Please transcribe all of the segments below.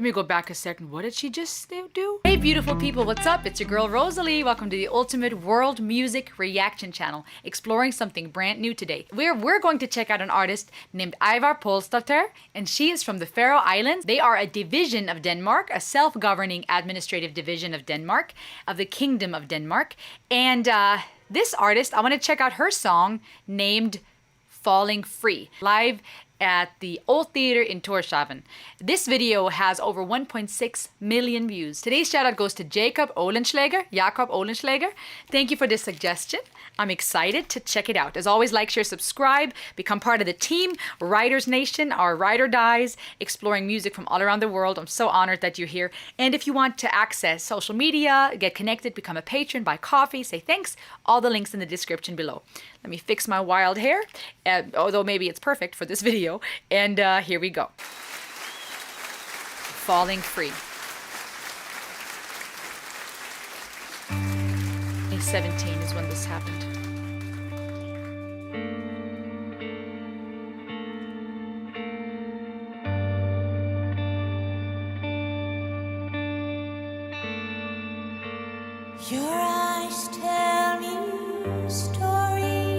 Let me go back a second. What did she just do? Hey beautiful people, what's up? It's your girl Rosalie. Welcome to the ultimate world music reaction channel, exploring something brand new today. We're going to check out an artist named Eivør Polstadter, and she is from the Faroe Islands. They are a division of Denmark, a self-governing administrative division of Denmark, of the Kingdom of Denmark. And this artist, I want to check out her song named Falling Free, live at the Old Theater in Tórshavn. This video has over 1.6 million views. Today's shout out goes to Jakob Olenschläger. Thank you for this suggestion. I'm excited to check it out. As always, like, share, subscribe, become part of the team, Writers Nation, our Ride or Dies, exploring music from all around the world. I'm so honored that you're here. And if you want to access social media, get connected, become a patron, buy coffee, say thanks, all the links in the description below. Let me fix my wild hair, although maybe it's perfect for this video. And here we go. Falling Free. May 17 is when this happened. Your eyes tell me stories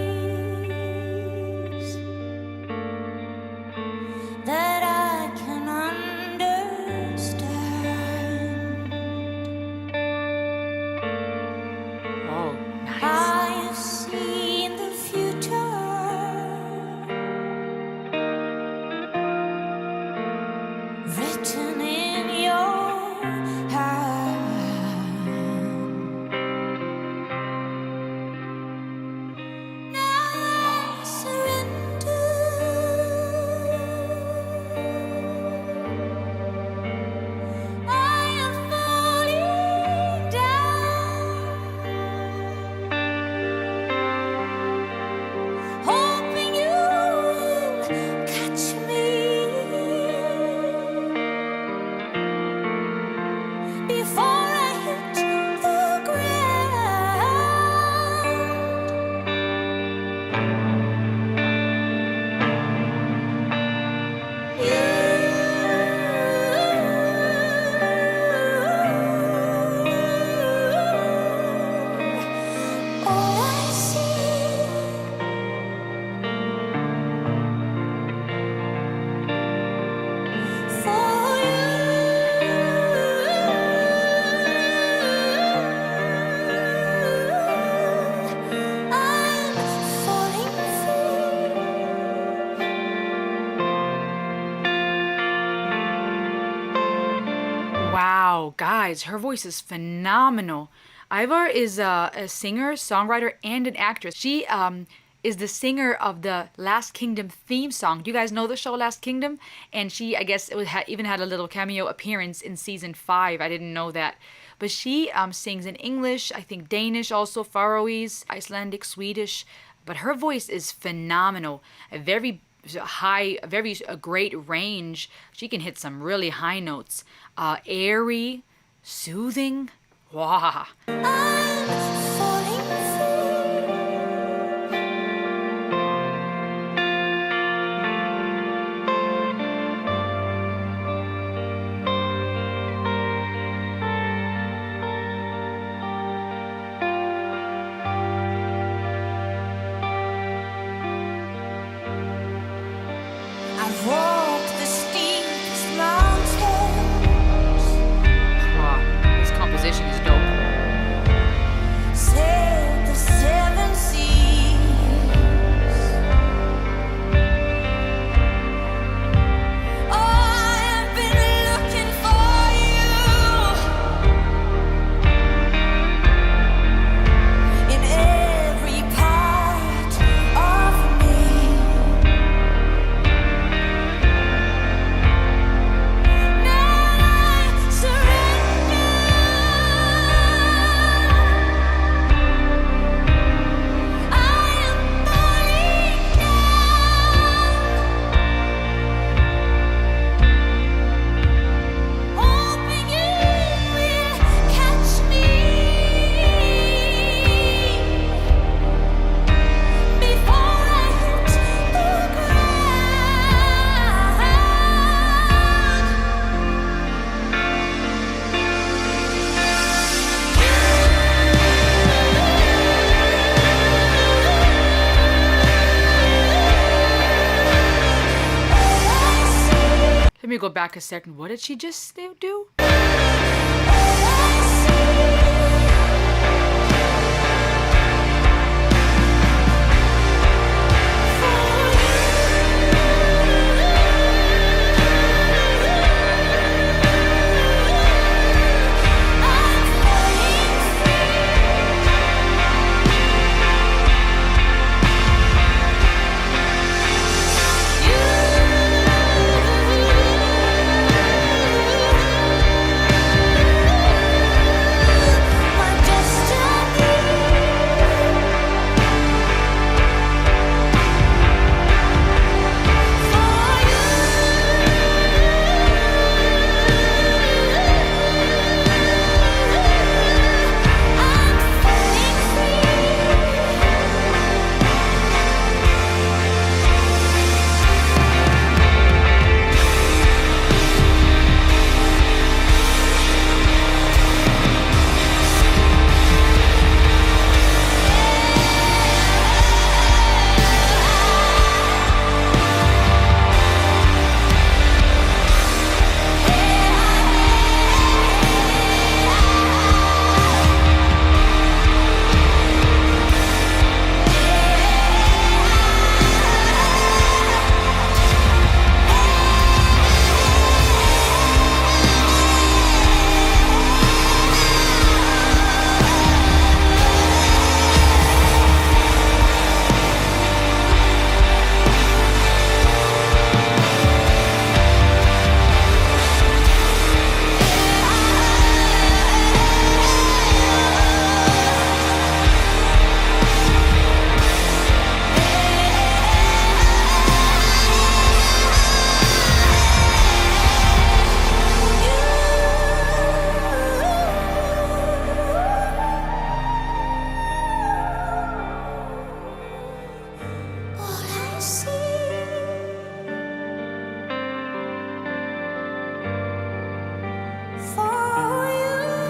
that I can understand. Oh, nice. I have seen the future written in your hand. Now I surrender. I am falling down, hoping you'll catch me before I hit the ground. All I see for you, I'm falling free. Wow, guys, her voice is phenomenal. Eivør is a singer, songwriter, and an actress. She is the singer of the Last Kingdom theme song. Do you guys know the show Last Kingdom? And she, I guess, even had a little cameo appearance in season 5. I didn't know that. But she sings in English, I think Danish also, Faroese, Icelandic, Swedish. But her voice is phenomenal. A very high, a great range. She can hit some really high notes. Airy, soothing. Wow. I'm falling I've walked the steepest mountains. Wow. This composition is dope. go back a second. What did she just do?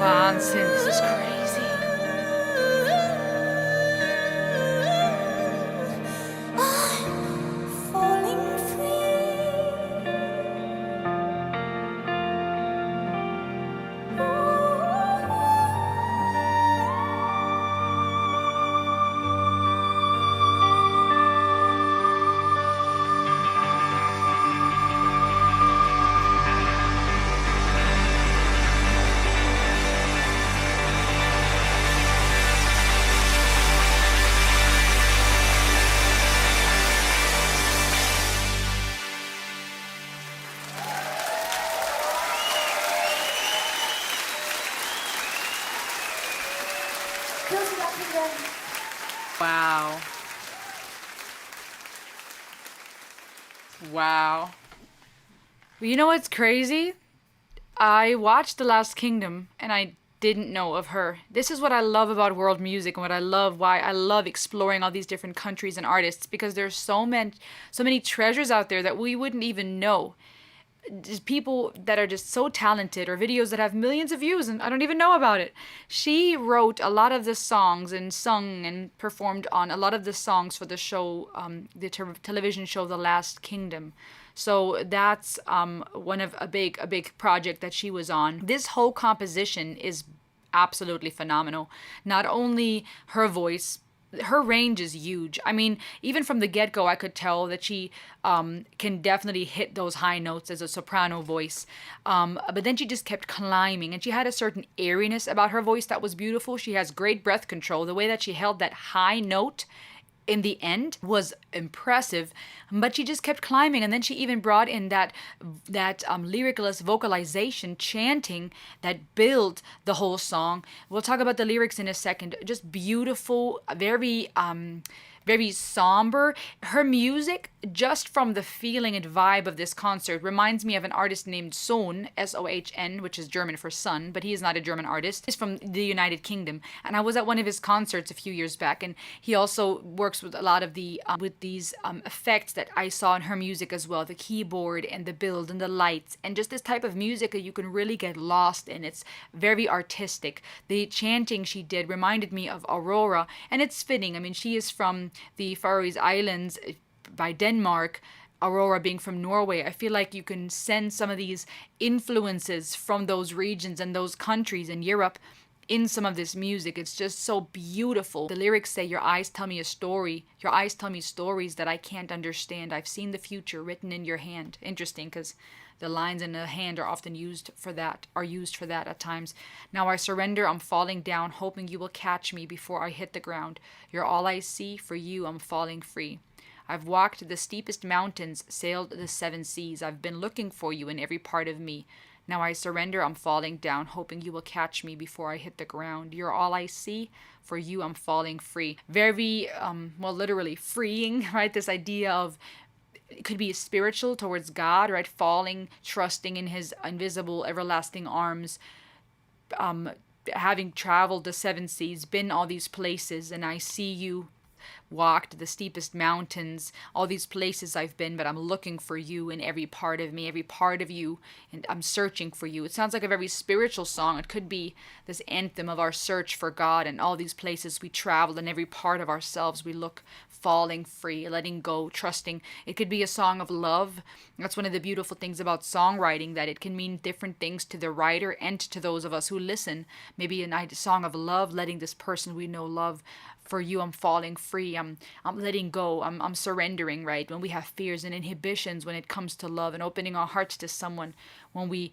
Wahnsinn, this is crazy. I'm falling Wow. Wow. Well, you know what's crazy? I watched The Last Kingdom and I didn't know of her. This is what I love about world music and why I love exploring all these different countries and artists, because there's so many treasures out there that we wouldn't even know. Just people that are just so talented, or videos that have millions of views and I don't even know about it. She wrote a lot of the songs and sung and performed on a lot of the songs for the show, the television show The Last Kingdom. So that's one of a big project that she was on. This whole composition is absolutely phenomenal. Not only her voice, her range is huge. I mean, even from the get-go, I could tell that she can definitely hit those high notes as a soprano voice. But then she just kept climbing, and she had a certain airiness about her voice that was beautiful. She has great breath control. The way that she held that high note in the end was impressive, but she just kept climbing. And then she even brought in that lyricless vocalization, chanting, that built the whole song. We'll talk about the lyrics in a second. Just beautiful, very somber. Her music, just from the feeling and vibe of this concert, reminds me of an artist named Sohn, S-O-H-N, which is German for son, but he is not a German artist. He's from the United Kingdom, and I was at one of his concerts a few years back, and he also works with a lot of the with these effects that I saw in her music as well, the keyboard and the build and the lights, and just this type of music that you can really get lost in. It's very artistic. The chanting she did reminded me of Aurora, and it's fitting. I mean, she is from the Faroese Islands by Denmark, Aurora being from Norway, I feel like you can sense some of these influences from those regions and those countries in Europe in some of this music. It's just so beautiful. The lyrics say, your eyes tell me a story. Your eyes tell me stories that I can't understand. I've seen the future written in your hand. Interesting, because the lines in the hand are often used for that at times. Now I surrender, I'm falling down, hoping you will catch me before I hit the ground. You're all I see, for you I'm falling free. I've walked the steepest mountains, sailed the 7 seas. I've been looking for you in every part of me. Now I surrender, I'm falling down, hoping you will catch me before I hit the ground. You're all I see, for you I'm falling free. Very, literally freeing, right? This idea of, it could be spiritual towards God, right? Falling, trusting in his invisible, everlasting arms, having traveled the 7 seas, been all these places, and I see you, walked the steepest mountains, all these places I've been, but I'm looking for you in every part of me, every part of you, and I'm searching for you. It sounds like a very spiritual song. It could be this anthem of our search for God and all these places we travel, in every part of ourselves we look, falling free, letting go, trusting. It could be a song of love. That's one of the beautiful things about songwriting, that it can mean different things to the writer and to those of us who listen. Maybe a song of love, letting this person we know love. For you, I'm falling free. I'm letting go. I'm surrendering, right? When we have fears and inhibitions when it comes to love and opening our hearts to someone, when we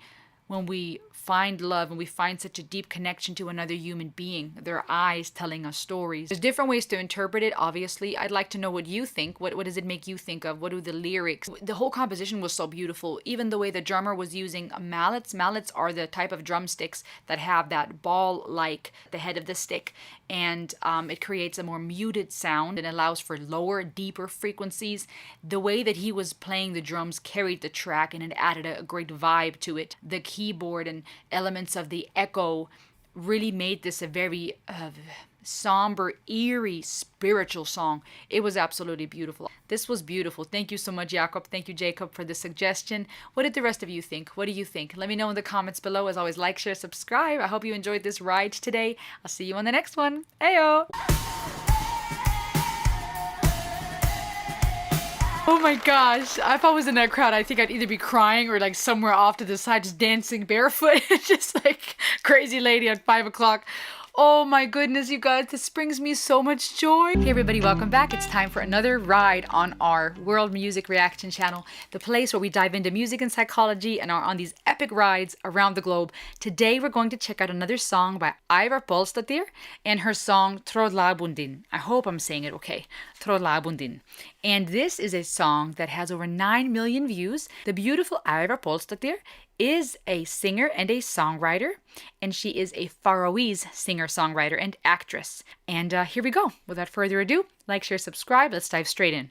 find love and we find such a deep connection to another human being, their eyes telling us stories. There's different ways to interpret it, obviously. I'd like to know what you think. What does it make you think of? What are the lyrics? The whole composition was so beautiful. Even the way the drummer was using mallets. Mallets are the type of drumsticks that have that ball-like, the head of the stick, and it creates a more muted sound and allows for lower, deeper frequencies. The way that he was playing the drums carried the track, and it added a great vibe to it. The keyboard and elements of the echo really made this a very somber, eerie, spiritual song. It was absolutely beautiful. This was beautiful. Thank you so much, Jakob. Thank you, Jacob, for the suggestion. What did the rest of you think? What do you think? Let me know in the comments below. As always, like, share, subscribe. I hope you enjoyed this ride today. I'll see you on the next one. Ayo! Oh my gosh, if I was in that crowd, I think I'd either be crying or like somewhere off to the side just dancing barefoot. Just like crazy lady at 5 o'clock. Oh my goodness, you guys, this brings me so much joy. Hey everybody, welcome back. It's time for another ride on our World Music Reaction channel, the place where we dive into music and psychology and are on these epic rides around the globe. Today we're going to check out another song by Eivør and her song Trøllabundin. I hope I'm saying it okay. Trøllabundin. And this is a song that has over 9 million views. The beautiful Eivør is a singer and a songwriter, and she is a Faroese singer-songwriter and actress. And here we go. Without further ado, like, share, subscribe. Let's dive straight in.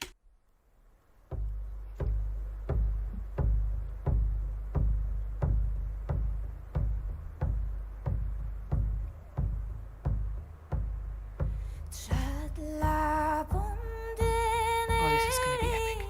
Oh, this is going to be epic.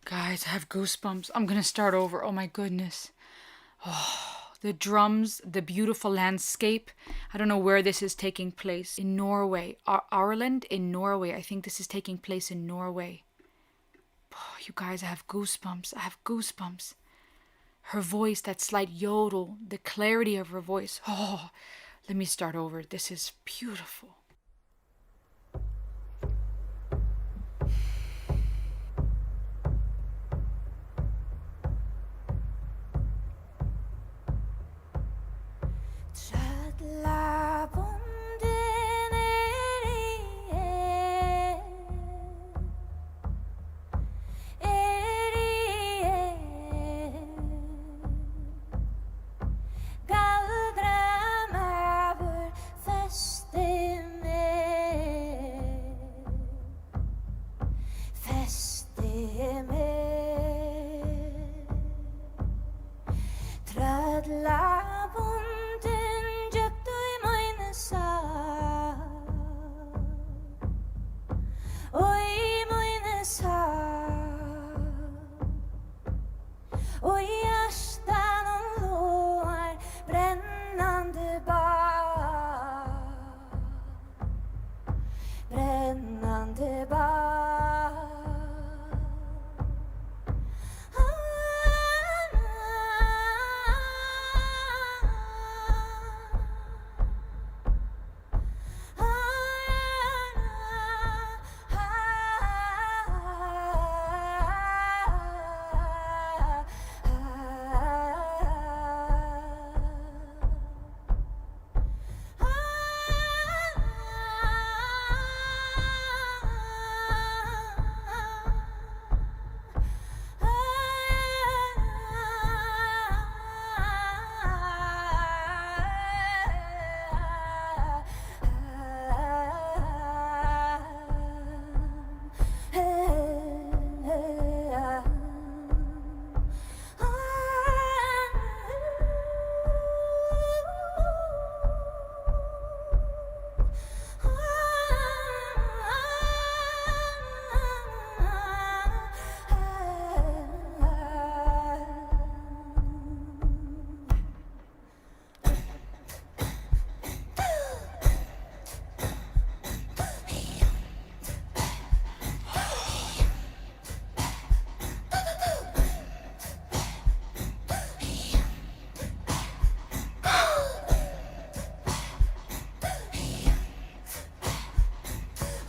Guys, I have goosebumps. I'm gonna start over. Oh my goodness. Oh, the drums, the beautiful landscape. I don't know where this is taking place. In Norway. Ireland? In Norway. I think this is taking place in Norway. Oh, you guys, I have goosebumps. I have goosebumps. Her voice, that slight yodel, the clarity of her voice. Oh, let me start over. This is beautiful. brännande bad.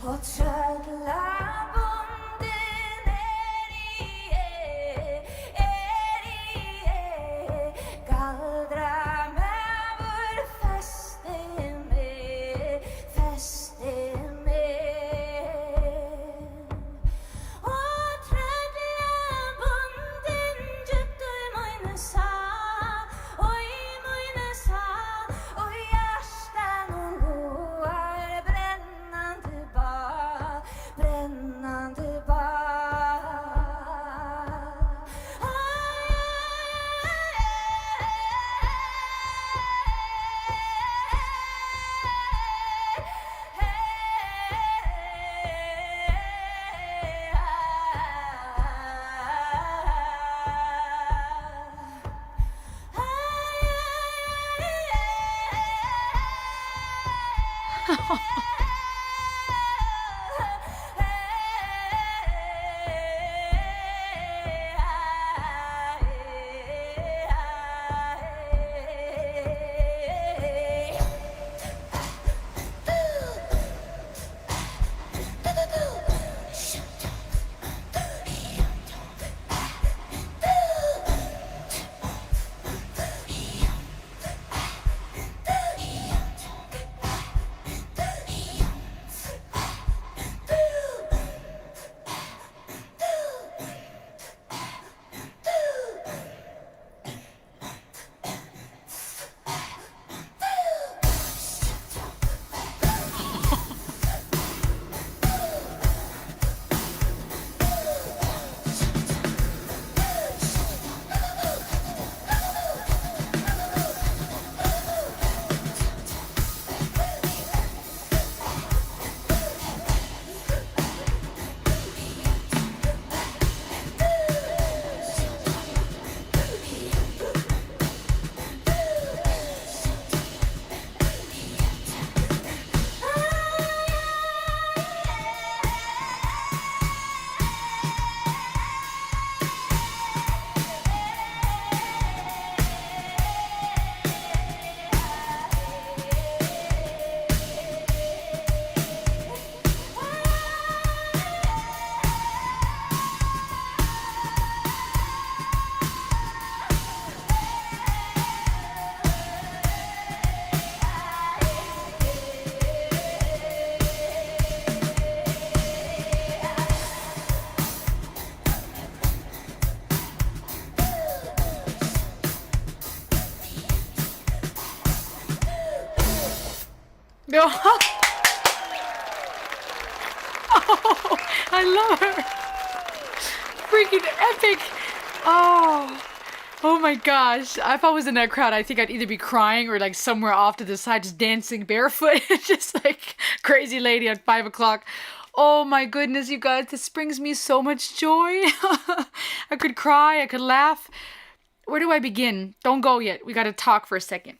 Och Tröllabundin galdra med vår feste med och Tröllabundin djupt i mine sa och i mine sa och hjärtan och loar brännande bad, brännande bad. Oh, I love her. Freaking epic. Oh my gosh. If I was in that crowd, I think I'd either be crying or like somewhere off to the side just dancing barefoot. Just like crazy lady at 5 o'clock. Oh my goodness, you guys, this brings me so much joy. I could cry, I could laugh. Where do I begin? Don't go yet. We gotta talk for a second.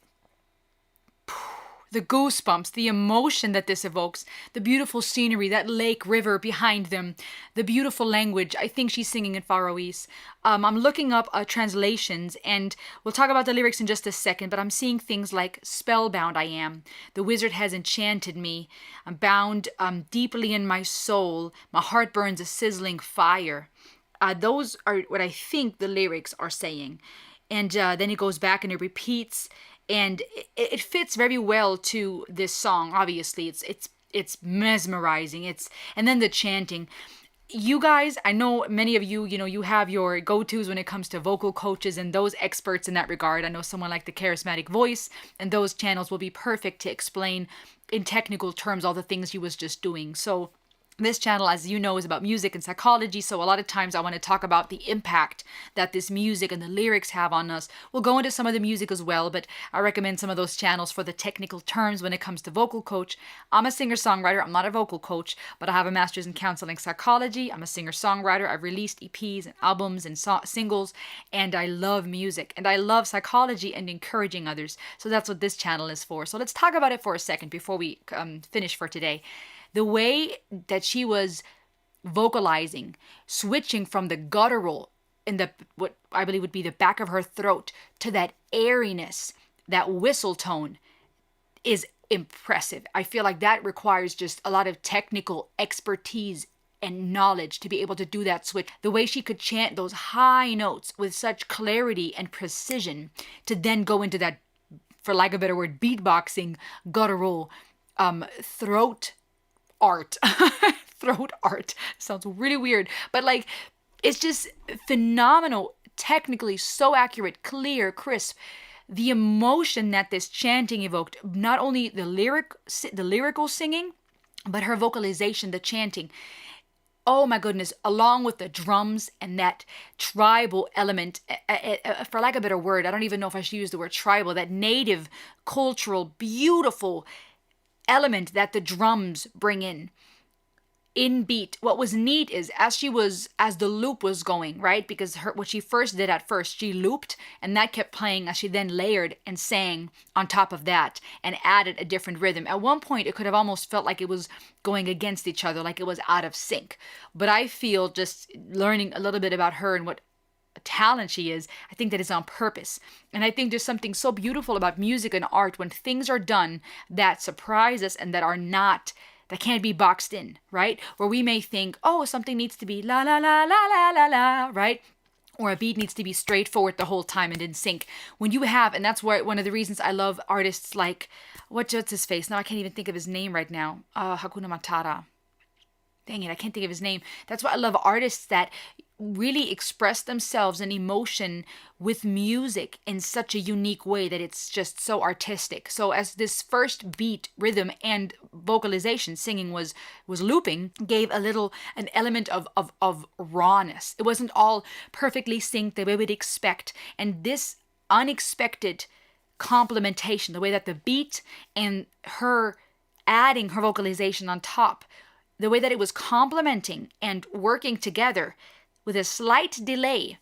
the goosebumps, the emotion that this evokes, the beautiful scenery, that lake, river behind them, the beautiful language. I think she's singing in Faroese. I'm looking up translations, and we'll talk about the lyrics in just a second, but I'm seeing things like spellbound I am. The wizard has enchanted me. I'm bound deeply in my soul. My heart burns a sizzling fire. Those are what I think the lyrics are saying. And then it goes back and it repeats, and it fits very well to this song. Obviously, it's mesmerizing. And then the chanting. You guys, I know many of you, you have your go-tos when it comes to vocal coaches and those experts in that regard. I know someone like the Charismatic Voice, and those channels will be perfect to explain in technical terms all the things you was just doing. So this channel, as you know, is about music and psychology, so a lot of times I want to talk about the impact that this music and the lyrics have on us. We'll go into some of the music as well, but I recommend some of those channels for the technical terms when it comes to vocal coach. I'm a singer-songwriter. I'm not a vocal coach, but I have a master's in counseling psychology. I'm a singer-songwriter. I've released EPs and albums and singles, and I love music, and I love psychology and encouraging others. So that's what this channel is for. So let's talk about it for a second before we finish for today. The way that she was vocalizing, switching from the guttural in the what I believe would be the back of her throat to that airiness, that whistle tone, is impressive. I feel like that requires just a lot of technical expertise and knowledge to be able to do that switch. The way she could chant those high notes with such clarity and precision to then go into that, for lack of a better word, beatboxing, guttural, throat art. Throat art sounds really weird, but like, it's just phenomenal, technically so accurate, clear, crisp. The emotion that this chanting evoked, not only the lyrical singing, but her vocalization, the chanting. Oh my goodness, along with the drums and that tribal element, for lack of a better word, I don't even know if I should use the word tribal, that native, cultural, beautiful element that the drums bring in beat. What was neat is as the loop was going, right? Because what she first did at first, she looped, and that kept playing as she then layered and sang on top of that and added a different rhythm. At one point, it could have almost felt like it was going against each other, like it was out of sync. But I feel, just learning a little bit about her and what talent she is, I think that is on purpose. And I think there's something so beautiful about music and art when things are done that surprise us and that can't be boxed in, right? Where we may think, oh, something needs to be la la la la la la la, right? Or a beat needs to be straightforward the whole time and in sync. When you have, and that's why one of the reasons I love artists like, what's his face? Now I can't even think of his name right now. Hakuna Matata. Dang it, I can't think of his name. That's why I love artists that really express themselves and emotion with music in such a unique way that it's just so artistic. So as this first beat, rhythm, and vocalization, singing was looping, gave an element of rawness. It wasn't all perfectly synced the way we'd expect. And this unexpected complementation, the way that the beat and her adding her vocalization on top, the way that it was complementing and working together with a slight delay,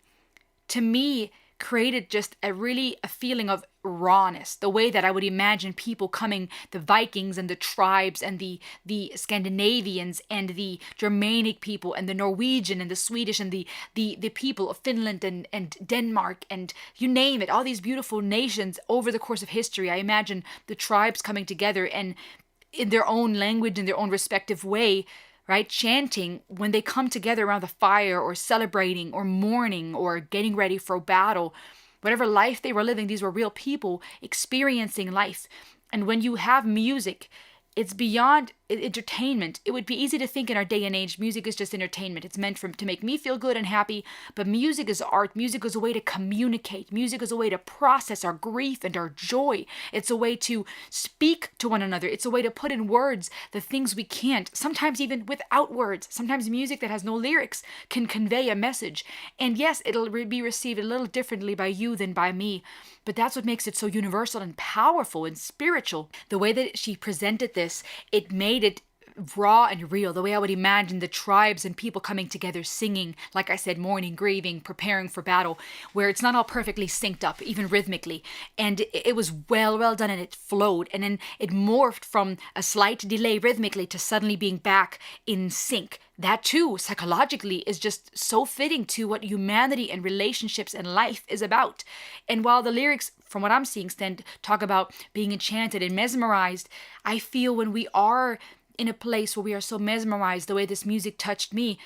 to me, created just a feeling of rawness. The way that I would imagine people coming, the Vikings and the tribes and the Scandinavians and the Germanic people and the Norwegian and the Swedish and the people of Finland and Denmark and you name it, all these beautiful nations over the course of history. I imagine the tribes coming together and in their own language, in their own respective way, right? Chanting when they come together around the fire or celebrating or mourning or getting ready for a battle. Whatever life they were living, these were real people experiencing life. And when you have music, it's beyond entertainment. It would be easy to think in our day and age, music is just entertainment. It's meant to make me feel good and happy. But music is art. Music is a way to communicate. Music is a way to process our grief and our joy. It's a way to speak to one another. It's a way to put in words the things we can't, sometimes even without words. Sometimes music that has no lyrics can convey a message. And yes, it'll be received a little differently by you than by me. But that's what makes it so universal and powerful and spiritual. The way that she presented this, it made it raw and real, the way I would imagine the tribes and people coming together singing, like I said, mourning, grieving, preparing for battle, where it's not all perfectly synced up, even rhythmically. And it was well done, and it flowed. And then it morphed from a slight delay rhythmically to suddenly being back in sync. That too, psychologically, is just so fitting to what humanity and relationships and life is about. And while the lyrics, from what I'm seeing, talk about being enchanted and mesmerized, I feel when we are in a place where we are so mesmerized, the way this music touched me,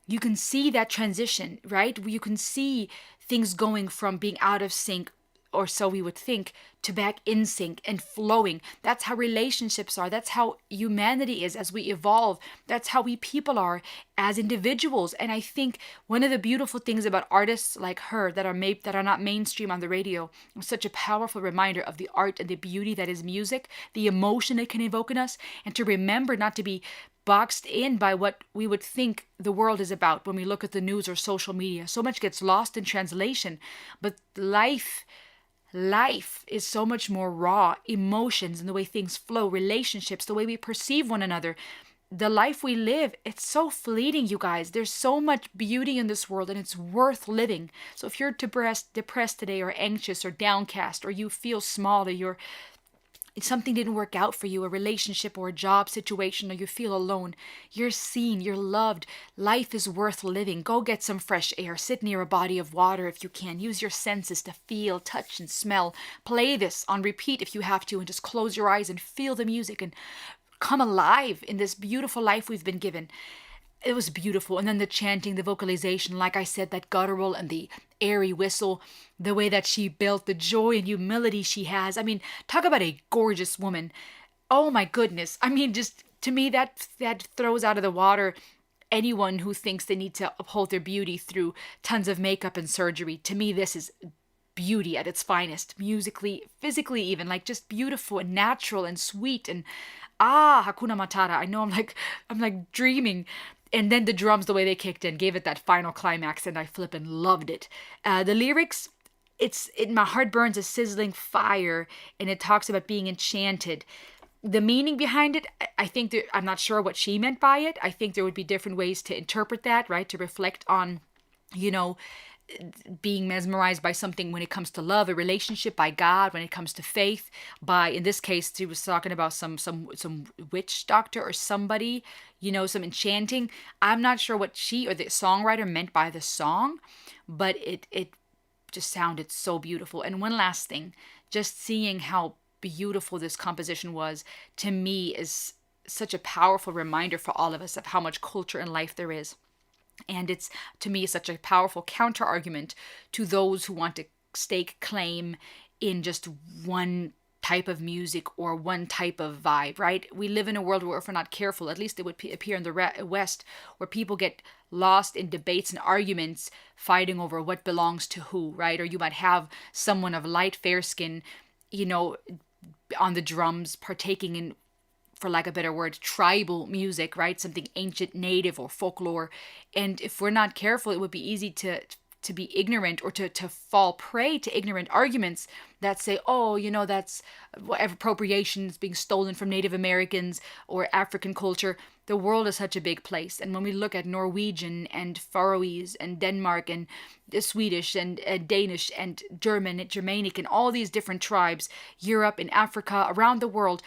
you can see that transition, right? You can see things going from being out of sync, or so we would think, to back in sync and flowing. That's how relationships are. That's how humanity is as we evolve. That's how we people are as individuals. And I think one of the beautiful things about artists like her that are not mainstream on the radio, such a powerful reminder of the art and the beauty that is music, the emotion it can evoke in us, and to remember not to be boxed in by what we would think the world is about when we look at the news or social media. So much gets lost in translation, but life is so much more raw. Emotions and the way things flow, relationships, the way we perceive one another, the life we live, it's so fleeting, you guys. There's so much beauty in this world, and it's worth living. So if you're depressed today, or anxious, or downcast, or you feel small, or something didn't work out for you, a relationship or a job situation, or you feel alone, you're seen, you're loved. Life is worth living. Go get some fresh air. Sit near a body of water if you can. Use your senses to feel, touch, and smell. Play this on repeat if you have to, and just close your eyes and feel the music and come alive in this beautiful life we've been given. It was beautiful. And then the chanting, the vocalization, like I said, that guttural and the airy whistle, the way that she built, the joy and humility she has. I mean, talk about a gorgeous woman. Oh my goodness. I mean, just to me, that throws out of the water anyone who thinks they need to uphold their beauty through tons of makeup and surgery. To me, this is beauty at its finest, musically, physically even, like just beautiful and natural and sweet and Hakuna Matata. I know I'm like dreaming. And then the drums, the way they kicked in, gave it that final climax, and I flippin' loved it. The lyrics, my heart burns a sizzling fire, and it talks about being enchanted. The meaning behind it, I think I'm not sure what she meant by it. I think there would be different ways to interpret that, right? To reflect on, being mesmerized by something when it comes to love, a relationship, by God, when it comes to faith, by, in this case, she was talking about some witch doctor or somebody, some enchanting. I'm not sure what she or the songwriter meant by the song, but it just sounded so beautiful. And one last thing, just seeing how beautiful this composition was, to me, is such a powerful reminder for all of us of how much culture and life there is. And it's, to me, such a powerful counter-argument to those who want to stake claim in just one type of music or one type of vibe, right? We live in a world where, if we're not careful, at least it would appear in the West, where people get lost in debates and arguments fighting over what belongs to who, right? Or you might have someone of light, fair skin, on the drums, partaking in, for lack of a better word, tribal music, right? Something ancient, native, or folklore. And if we're not careful, it would be easy to be ignorant, or to fall prey to ignorant arguments that say, that's appropriation is being stolen from Native Americans or African culture. The world is such a big place. And when we look at Norwegian and Faroese and Denmark and Swedish and Danish and Germanic and all these different tribes, Europe and Africa, around the world,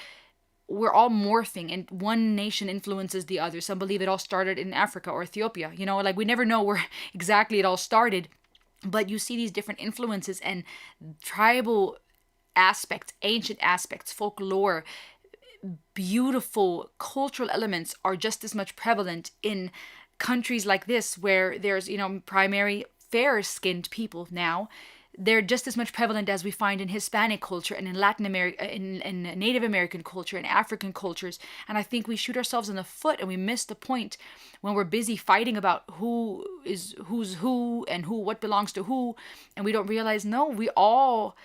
we're all morphing, and one nation influences the other. Some believe it all started in Africa or Ethiopia. We never know where exactly it all started, but you see these different influences, and tribal aspects, ancient aspects, folklore, beautiful cultural elements are just as much prevalent in countries like this, where there's, primary fair-skinned people now. They're just as much prevalent as we find in Hispanic culture and in Latin America, in Native American culture and African cultures. And I think we shoot ourselves in the foot, and we miss the point when we're busy fighting about who's who and what belongs to who, and we don't realize, no, we all,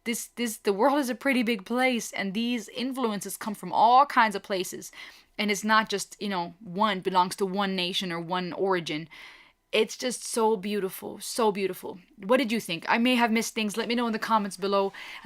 the world is a pretty big place, and these influences come from all kinds of places, and it's not just one belongs to one nation or one origin. It's just so beautiful, so beautiful. What did you think? I may have missed things. Let me know in the comments below. As